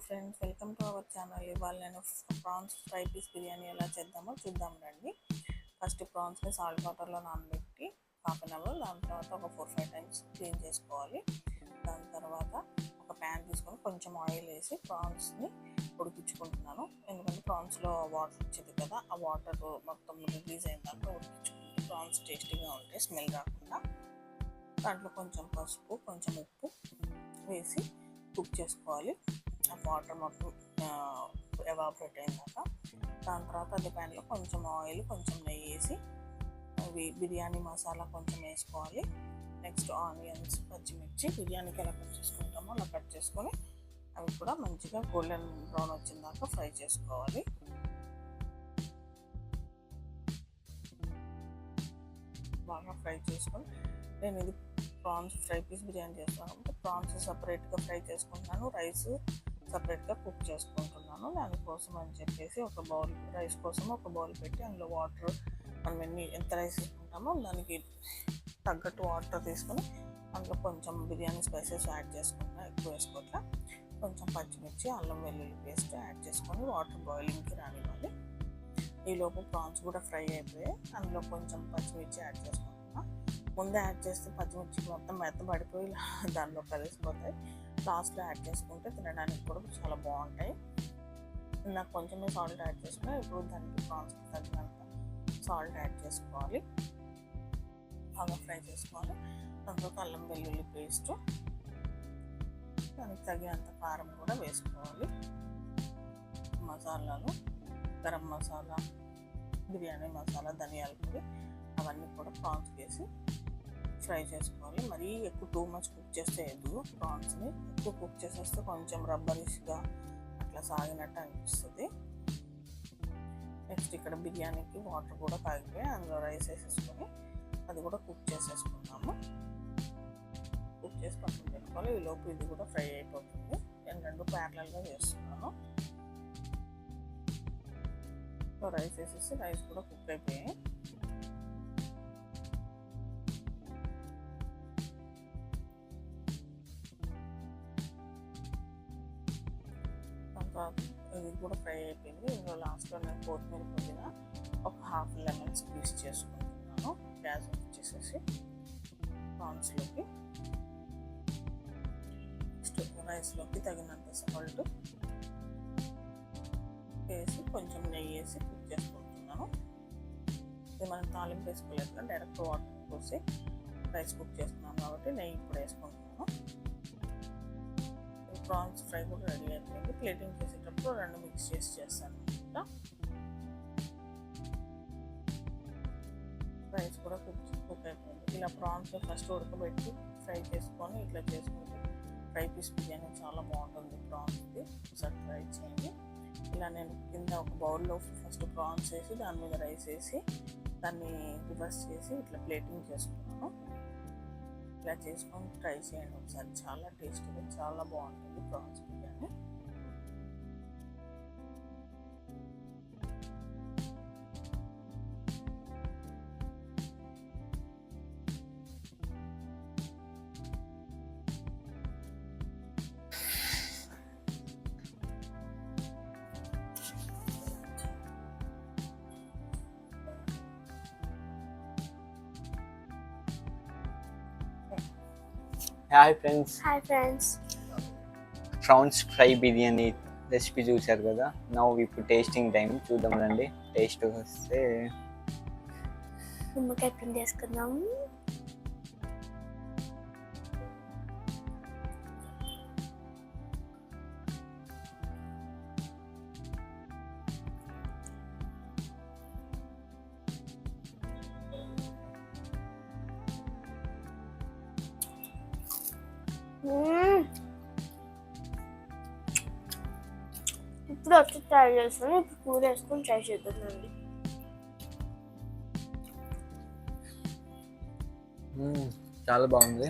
Friends, welcome to our channel. ఇవాళ నేను prawns fry piece biryani ఎలా చేద్దామో చూద్దాం రండి. ఫస్ట్ ప్రాన్స్ని సాల్ట్ వాటర్లో నానబెట్టి హాఫ్ అన్ అవర్, దాని తర్వాత ఒక 4-5 టైమ్స్ క్లీన్ చేసుకోవాలి. దాని తర్వాత ఒక ప్యాన్ తీసుకొని కొంచెం ఆయిల్ వేసి ప్రాన్స్ని ఉడికించుకుంటున్నాను. ఎందుకంటే ప్రాన్స్లో వాటర్ వచ్చేది కదా, ఆ వాటర్ మొత్తం రిలీజ్ అయిన దాకా ఉడికించుకుంటే ప్రాన్స్ టేస్టీగా ఉంటాయి, స్మెల్ రాకుండా. దాంట్లో కొంచెం పసుపు, కొంచెం ఉప్పు వేసి కుక్ చేసుకోవాలి. ఆ వాటర్ మొత్తం ఎవాపరేట్ అయినాక దాని తర్వాత అదే ప్యాన్లో కొంచెం ఆయిల్, కొంచెం నెయ్యి వేసి అవి బిర్యానీ మసాలా కొంచెం వేసుకోవాలి. నెక్స్ట్ ఆనియన్స్, పచ్చిమిర్చి బిర్యానీకి ఎలా కట్ చేసుకుంటామో అలా కట్ చేసుకొని అవి కూడా మంచిగా గోల్డెన్ బ్రౌన్ వచ్చిన దాకా ఫ్రై చేసుకోవాలి. బాగా ఫ్రై చేసుకొని నేను ఇది ప్రాన్స్ ఫ్రై పీస్ బిర్యానీ చేస్తాను. ప్రాన్స్ సపరేట్గా ఫ్రై చేసుకుంటున్నాను, రైస్ సపరేట్గా కుక్ చేసుకుంటున్నాను. దానికోసం అని చెప్పేసి ఒక బౌల్, రైస్ కోసం ఒక బౌల్ పెట్టి అందులో వాటర్, మనం ఎంత రైస్ తీసుకుంటామో దానికి తగ్గట్టు వాటర్ తీసుకొని అందులో కొంచెం బిర్యానీ స్పైసెస్ యాడ్ చేసుకుంటున్నాను. ఎక్కువ వేసుకోవట్లా, కొంచెం పచ్చిమిర్చి, అల్లం వెల్లుల్లి పేస్ట్ యాడ్ చేసుకొని వాటర్ బాయిలింగ్కి రానివ్వాలి. ఈలోపు ప్రాన్స్ కూడా ఫ్రై అయిపోయాయి. అందులో కొంచెం పచ్చిమిర్చి యాడ్ చేసుకుంటున్నాను. ముందే యాడ్ చేస్తే పచ్చిమిర్చి మొత్తం మెత్తబడిపోయి దానిలో కలిసిపోతాయి. లాస్ట్లో యాడ్ చేసుకుంటే తినడానికి కూడా చాలా బాగుంటాయి. నాకు కొంచెమే సాల్ట్ యాడ్ చేసుకుని ఇప్పుడు దానికి ప్రాన్స్కి తగినంత సాల్ట్ యాడ్ చేసుకోవాలి. బాగా ఫ్రై చేసుకోవాలి. దాంతో అల్లం వెల్లుల్లి పేస్ట్, దానికి తగినంత కారం కూడా వేసుకోవాలి. మసాలాలు, గరం మసాలా, బిర్యానీ మసాలా, ధనియాల పొడి అవన్నీ కూడా ప్రాన్స్ వేసి ఫ్రై చేసుకోవాలి. మరీ ఎక్కువ టూ మచ్ కుక్ చేస్తే ఎదుగు ప్రాన్స్ని. ఎక్కువ కుక్ చేసేస్తే కొంచెం రబ్బరిష్గా అట్లా సాగినట్టు అనిపిస్తుంది. నెక్స్ట్ ఇక్కడ బిర్యానీకి వాటర్ కూడా కాగిపోయి అందులో రైస్ వేసేసుకొని అది కూడా కుక్ చేసేసుకున్నాము. కుక్ చేసి పక్కన పెట్టుకోవాలి. ఈలోపు ఇది కూడా ఫ్రై అయిపోతుంది. నేను రెండు ప్యారలల్గా చేస్తున్నాను. రైస్ వేసేసి రైస్ కూడా కుక్ అయిపోయాయి. ఇది కూడా ఫ్రై అయిపోయింది. ఇందులో లాస్ట్లో నేను కొత్తిమీర, పుదీనా, ఒక హాఫ్ లెమన్ స్క్వీజ్ చేసుకుంటున్నాను. గ్యాస్ ఆఫ్ చేసేసి ప్రాన్స్లోకి, నెక్స్ట్ రైస్లోకి తగినంత సాల్ట్ వేసి కొంచెం నెయ్యి వేసి కుక్ చేసుకుంటున్నాను. ఇది మనం తాలింపు వేసుకోలేదు, డైరెక్ట్ వాటర్ పోసి రైస్ కుక్ చేస్తున్నాం కాబట్టి నెయ్యి ఇప్పుడు వేసుకుంటున్నాను. ప్రాన్స్ ఫ్రై కూడా రెడీ అయిపోయింది. ప్లేటింగ్ చేసేటప్పుడు రెండు మిక్స్ చేసి చేస్తాను అనమాట. రైస్ కూడా కుక్ అయిపోయింది. ఇలా ప్రాన్స్ ఫస్ట్ ఉడకబెట్టి ఫ్రై చేసుకొని ఇట్లా చేసుకుంటే ఫ్రై పీస్ బిర్యానీ చాలా బాగుంటుంది. ప్రాన్స్ది ఒకసారి ట్రై చేయండి. ఇలా నేను కింద ఒక బౌల్లో ఫస్ట్ ప్రాన్స్ వేసి దాని మీద రైస్ వేసి దాన్ని రివర్స్ చేసి ఇట్లా ప్లేటింగ్ చేసుకున్నాను. ఇలా చేసుకొని ట్రై చేయండి ఒకసారి. చాలా టేస్టీగా చాలా బాగుంటుంది prawns biryani. Hi friends, prawns fry biryani recipe చూశారు కదా. నౌ ఇప్పుడు టేస్టింగ్ టైం. చూద్దాం రండి. టేస్ట్ వస్తే నిమ్మకాయ పిండి వేసుకుందాం. ఇప్పుడు వచ్చి ట్రై చేస్తాను. ఇప్పుడు కూర వేసుకొని ట్రై చేద్దామండి. చాలా బాగుంది.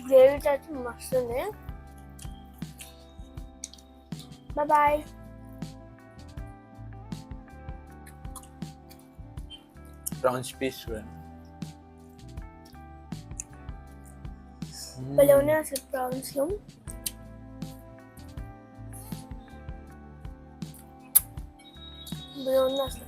గ్రేవీ అయితే మస్తు ఉంది. బాయ్. ప్రాన్స్ పీస్ చూడండి. భలే ఉన్నాయి అసలు ప్రాన్స్లో. భలే ఉంది అసలు.